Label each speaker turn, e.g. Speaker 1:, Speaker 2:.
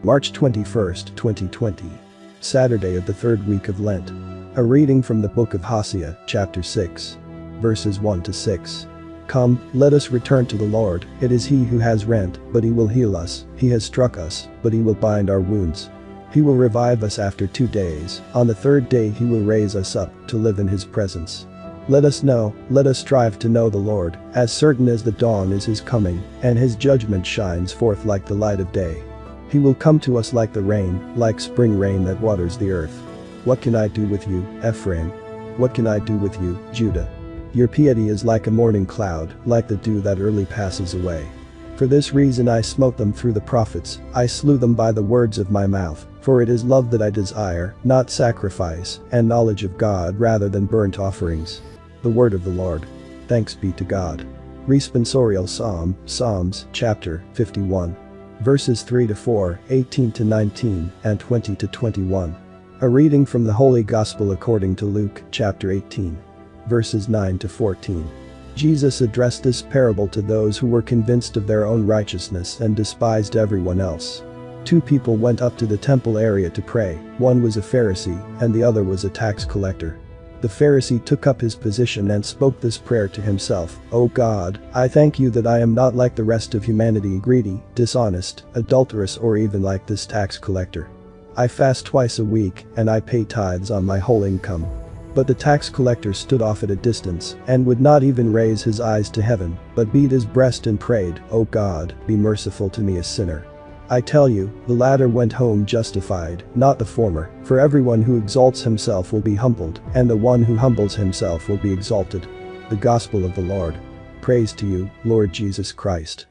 Speaker 1: March 21st, 2020. Saturday of the third week of Lent. A reading from the book of Hosea, chapter 6. Verses 1 to 6. Come, let us return to the Lord, it is he who has rent, but he will heal us, he has struck us, but he will bind our wounds. He will revive us after 2 days, on the third day he will raise us up, to live in his presence. Let us strive to know the Lord, as certain as the dawn is his coming, and his judgment shines forth like the light of day. He will come to us like the rain, like spring rain that waters the earth. What can I do with you, Ephraim? What can I do with you, Judah? Your piety is like a morning cloud, like the dew that early passes away. For this reason I smote them through the prophets, I slew them by the words of my mouth, for it is love that I desire, not sacrifice, and knowledge of God rather than burnt offerings. The word of the Lord. Thanks be to God. Responsorial Psalm, Psalms, chapter 51. Verses 3 to 4, 18 to 19, and 20 to 21. A reading from the Holy Gospel according to Luke, chapter 18. Verses 9 to 14. Jesus addressed this parable to those who were convinced of their own righteousness and despised everyone else. 2 people went up to the temple area to pray, one was a Pharisee, and the other was a tax collector. The Pharisee took up his position and spoke this prayer to himself, O God, I thank you that I am not like the rest of humanity, greedy, dishonest, adulterous, or even like this tax collector. I fast twice a week, and I pay tithes on my whole income. But the tax collector stood off at a distance, and would not even raise his eyes to heaven, but beat his breast and prayed, O God, be merciful to me a sinner. I tell you, the latter went home justified, not the former, for everyone who exalts himself will be humbled, and the one who humbles himself will be exalted. The Gospel of the Lord. Praise to you, Lord Jesus Christ.